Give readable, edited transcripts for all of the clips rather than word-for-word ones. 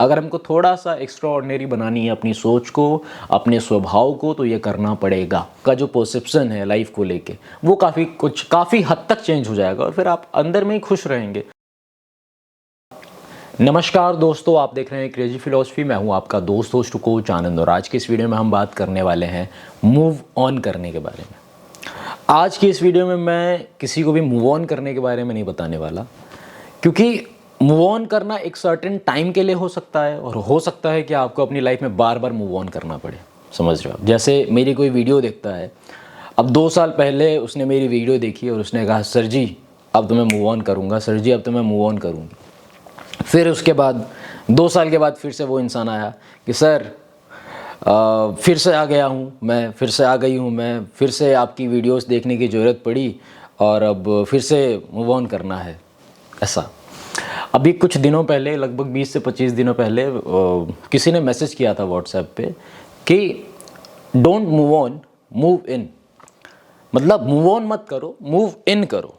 अगर हमको थोड़ा सा एक्स्ट्रा ऑर्डिनरी बनानी है अपनी सोच को, अपने स्वभाव को, तो ये करना पड़ेगा। का जो परसेप्शन है लाइफ को लेके वो काफ़ी हद तक चेंज हो जाएगा और फिर आप अंदर में ही खुश रहेंगे। नमस्कार दोस्तों, आप देख रहे हैं क्रेजी फिलॉसफी। मैं हूं आपका दोस्त होस्ट कोच आनंद और आज की इस वीडियो में हम बात करने वाले हैं मूव ऑन करने के बारे में। आज की इस वीडियो में मैं किसी को भी मूव ऑन करने के बारे में नहीं बताने वाला, क्योंकि मूव ऑन करना एक सर्टेन टाइम के लिए हो सकता है और हो सकता है कि आपको अपनी लाइफ में बार बार मूव ऑन करना पड़े। समझ रहे हो आप? जैसे मेरी कोई वीडियो देखता है, अब 2 साल पहले उसने मेरी वीडियो देखी और उसने कहा सर जी अब तो मैं मूव ऑन करूँगा, सर जी अब तो मैं मूव ऑन करूँगी। फिर उसके बाद 2 साल के बाद फिर से वो इंसान आया कि सर फिर से आ गया हूँ मैं, फिर से आ गई हूँ मैं, फिर से आपकी वीडियोस देखने की ज़रूरत पड़ी और अब फिर से मूव ऑन करना है। ऐसा अभी कुछ दिनों पहले, लगभग 20 से 25 दिनों पहले किसी ने मैसेज किया था व्हाट्सएप पे कि don't move on, move in. मतलब मूव ऑन मत करो, मूव इन करो।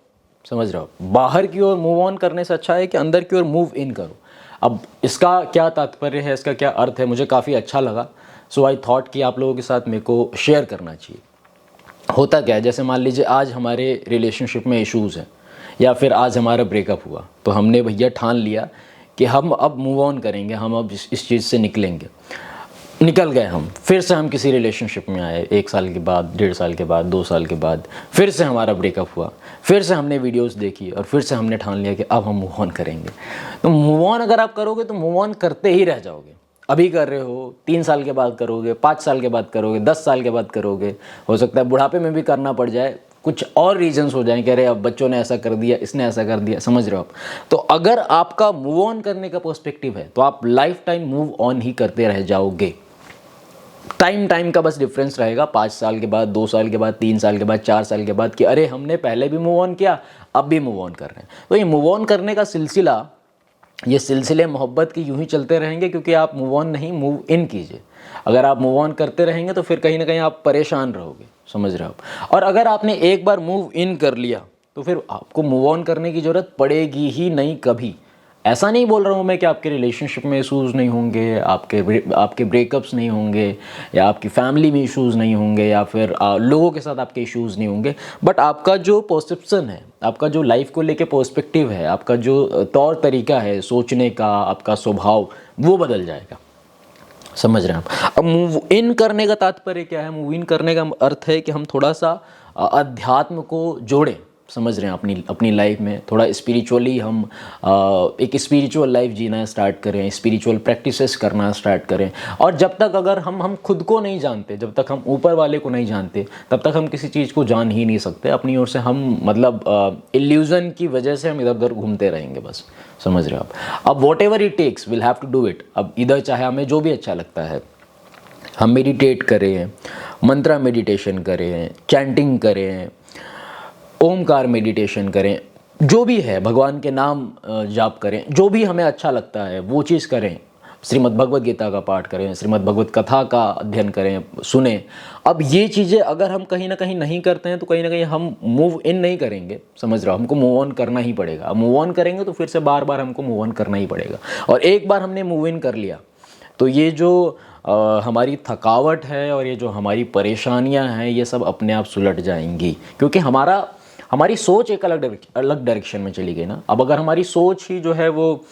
समझ रहे हो? बाहर की ओर मूव ऑन करने से अच्छा है कि अंदर की ओर मूव इन करो। अब इसका क्या तात्पर्य है, इसका क्या अर्थ है, मुझे काफ़ी अच्छा लगा। सो आई थॉट कि आप लोगों के साथ मेरे को शेयर करना चाहिए। होता क्या है, जैसे मान लीजिए आज हमारे रिलेशनशिप में इश्यूज़ हैं या फिर आज हमारा ब्रेकअप हुआ, तो हमने भैया ठान लिया कि हम अब मूव ऑन करेंगे, हम अब इस चीज़ से निकलेंगे। निकल गए हम, फिर से हम किसी रिलेशनशिप में आए, 1 साल के बाद, 1.5 साल के बाद, 2 साल के बाद फिर से हमारा ब्रेकअप हुआ, फिर से हमने वीडियोस देखी और फिर से हमने ठान लिया कि अब हम मूव ऑन करेंगे। तो मूव ऑन अगर आप करोगे तो मूव ऑन करते ही रह जाओगे। अभी कर रहे हो, 3 साल के बाद करोगे, 5 साल के बाद करोगे, 10 साल के बाद करोगे, हो सकता है बुढ़ापे में भी करना पड़ जाए, कुछ और रीजंस हो जाएं, कह रहे अब बच्चों ने ऐसा कर दिया, इसने ऐसा कर दिया। समझ रहे हो आप? तो अगर आपका मूव ऑन करने का पर्सपेक्टिव है तो आप लाइफ टाइम मूव ऑन ही करते रह जाओगे। टाइम का बस डिफरेंस रहेगा, 5 साल के बाद, 2 साल के बाद, 3 साल के बाद, 4 साल के बाद, कि अरे हमने पहले भी मूव ऑन किया, अब भी मूव ऑन कर रहे हैं। तो ये मूव ऑन करने का सिलसिला, ये सिलसिले मोहब्बत की यूं ही चलते रहेंगे, क्योंकि आप मूव ऑन नहीं, मूव इन कीजिए। अगर आप मूव ऑन करते रहेंगे तो फिर कहीं ना कहीं आप परेशान रहोगे। समझ रहे हो आप? और अगर आपने एक बार मूव इन कर लिया तो फिर आपको मूव ऑन करने की ज़रूरत पड़ेगी ही नहीं कभी। ऐसा नहीं बोल रहा हूँ मैं कि आपके रिलेशनशिप में इशूज़ नहीं होंगे, आपके ब्रेकअप्स नहीं होंगे, या आपकी फैमिली में इश्यूज़ नहीं होंगे, या फिर लोगों के साथ आपके इश्यूज़ नहीं होंगे, बट आपका जो परसेप्शन है, आपका जो लाइफ को लेके पर्सपेक्टिव है, आपका जो तौर तरीका है सोचने का, आपका स्वभाव, वो बदल जाएगा। समझ रहे हैं आप? अब मूव इन करने का तात्पर्य क्या है? मूव इन करने का अर्थ है कि हम थोड़ा सा अध्यात्म को जोड़ें। समझ रहे हैं? अपनी लाइफ में थोड़ा स्पिरिचुअली हम एक स्पिरिचुअल लाइफ जीना स्टार्ट करें, स्पिरिचुअल प्रैक्टिसेस करना स्टार्ट करें। और जब तक अगर हम खुद को नहीं जानते, जब तक हम ऊपर वाले को नहीं जानते, तब तक हम किसी चीज़ को जान ही नहीं सकते। अपनी ओर से हम मतलब इल्यूज़न की वजह से हम इधर उधर घूमते रहेंगे बस। समझ रहे हो आप? अब whatever it takes will have to do it. अब इधर चाहे हमें जो भी अच्छा लगता है, हम मेडिटेट करें, मंत्रा मेडिटेशन करें, चैंटिंग करें, ओमकार मेडिटेशन करें, जो भी है, भगवान के नाम जाप करें, जो भी हमें अच्छा लगता है वो चीज़ करें। श्रीमद् भगवद गीता का पाठ करें, श्रीमद् भगवद कथा का अध्ययन करें, सुने। अब ये चीज़ें अगर हम कहीं ना कहीं नहीं करते हैं तो कहीं ना कहीं हम मूव इन नहीं करेंगे। समझ रहे हो? हमको मूव ऑन करना ही पड़ेगा। मूव ऑन करेंगे तो फिर से बार बार हमको मूव ऑन करना ही पड़ेगा। और एक बार हमने मूव इन कर लिया तो ये जो हमारी थकावट है और ये जो हमारी परेशानियां हैं, ये सब अपने आप सुलट जाएंगी, क्योंकि हमारी सोच एक अलग डायरेक्शन में चली गई ना। अब अगर हमारी सोच ही जो है वो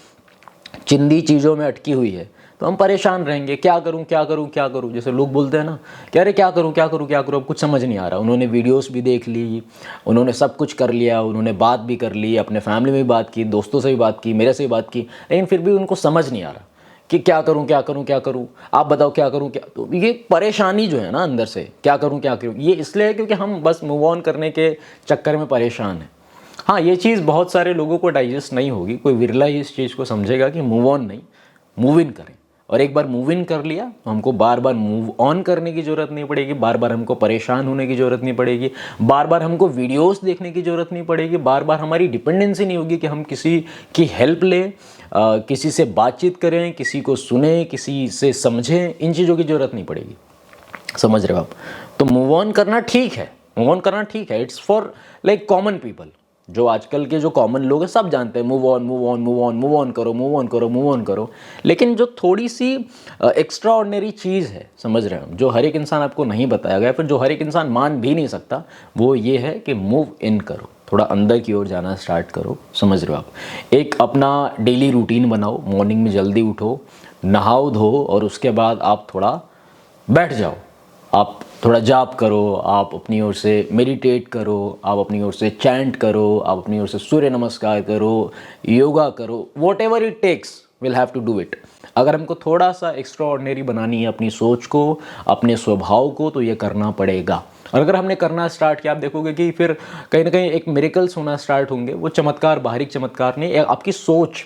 चिंदी चीज़ों में अटकी हुई है तो हम परेशान रहेंगे। क्या करूं क्या करूं क्या करूं, जैसे लोग बोलते हैं ना कि अरे क्या करूं क्या करूं क्या करूं, अब कुछ समझ नहीं आ रहा। उन्होंने वीडियोस भी देख ली, उन्होंने सब कुछ कर लिया, उन्होंने बात भी कर ली, अपने फैमिली में भी बात की, दोस्तों से भी बात की, मेरे से भी बात की, लेकिन फिर भी उनको समझ नहीं आ रहा कि क्या करूं क्या करूं क्या करूं, आप बताओ क्या करूं क्या। तो ये परेशानी जो है ना अंदर से, क्या करूं क्या करूं, ये इसलिए है क्योंकि हम बस मूव ऑन करने के चक्कर में परेशान हैं। हाँ, ये चीज़ बहुत सारे लोगों को डाइजेस्ट नहीं होगी, कोई विरला ही इस चीज़ को समझेगा कि मूव ऑन नहीं, मूव इन करें। और एक बार मूव इन कर लिया तो हमको बार बार मूव ऑन करने की ज़रूरत नहीं पड़ेगी, बार बार हमको परेशान होने की ज़रूरत नहीं पड़ेगी, बार बार हमको वीडियोस देखने की ज़रूरत नहीं पड़ेगी, बार बार हमारी डिपेंडेंसी नहीं होगी कि हम किसी की हेल्प लें, किसी से बातचीत करें, किसी को सुने, किसी से समझें। इन चीज़ों की ज़रूरत नहीं पड़ेगी। समझ रहे हो आप? तो मूव ऑन करना ठीक है, मूव ऑन करना ठीक है। It's for like common people. जो आजकल के जो कॉमन लोग हैं सब जानते हैं move on move on move on move on करो मूव ऑन करो मूव ऑन करो। लेकिन जो थोड़ी सी एक्स्ट्रा ऑर्डिनरी चीज़ है, समझ रहे हो, जो हर एक इंसान आपको नहीं बताया गया, फिर जो हर एक इंसान मान भी नहीं सकता, वो ये है कि मूव इन करो, थोड़ा अंदर की ओर जाना स्टार्ट करो। समझ रहे हो आप, एक अपना डेली रूटीन बनाओ, मॉर्निंग में जल्दी उठो, नहाओ धो और उसके बाद आप थोड़ा बैठ जाओ, आप थोड़ा जाप करो, आप अपनी ओर से मेडिटेट करो, आप अपनी ओर से चैंट करो, आप अपनी ओर से सूर्य नमस्कार करो, योगा करो, whatever it takes will have to do it. अगर हमको थोड़ा सा एक्स्ट्रा ऑर्डिनरी बनानी है अपनी सोच को, अपने स्वभाव को, तो ये करना पड़ेगा। और अगर हमने करना स्टार्ट किया, आप देखोगे कि फिर कहीं ना कहीं एक मिरेकल्स होना स्टार्ट होंगे। वो चमत्कार बाहरी चमत्कार नहीं, आपकी सोच,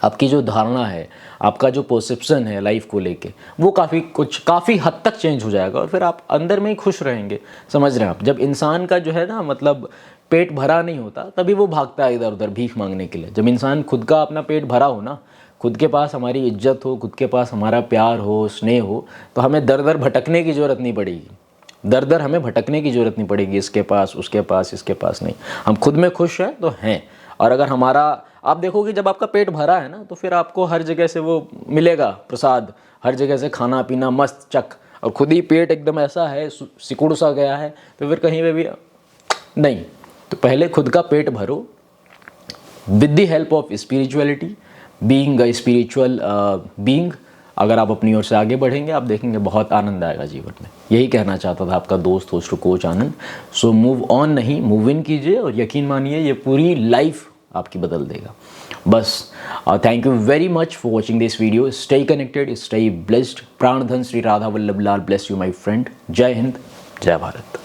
आपकी जो धारणा है, आपका जो परसेप्शन है लाइफ को लेके, वो काफ़ी हद तक चेंज हो जाएगा और फिर आप अंदर में ही खुश रहेंगे। समझ रहे हैं आप, जब इंसान का जो है ना मतलब पेट भरा नहीं होता तभी वो भागता है इधर उधर भीख मांगने के लिए। जब इंसान खुद का अपना पेट भरा हो ना, खुद के पास हमारी इज्जत हो, खुद के पास हमारा प्यार हो, स्नेह हो, तो हमें दर दर भटकने की ज़रूरत नहीं पड़ेगी। दर दर हमें भटकने की ज़रूरत नहीं पड़ेगी, इसके पास उसके पास इसके पास नहीं। हम खुद में खुश हैं तो हैं। और अगर हमारा, आप देखोगे जब आपका पेट भरा है ना, तो फिर आपको हर जगह से वो मिलेगा प्रसाद, हर जगह से खाना पीना मस्त चक। और खुद ही पेट एकदम ऐसा है, सिकुड़ सा गया है, तो फिर कहीं पे भी नहीं। तो पहले खुद का पेट भरो with the help of spirituality, being a spiritual being. अगर आप अपनी ओर से आगे बढ़ेंगे, आप देखेंगे बहुत आनंद आएगा जीवन में। यही कहना चाहता था आपका दोस्त host coach Anand. So move on नहीं, मूव इन कीजिए और यकीन मानिए ये पूरी लाइफ आपकी बदल देगा। बस thank you very much for watching this video. Stay connected, stay blessed. प्राण धन श्री राधा वल्लभ लाल ब्लेस यू माई फ्रेंड। जय हिंद, जय भारत।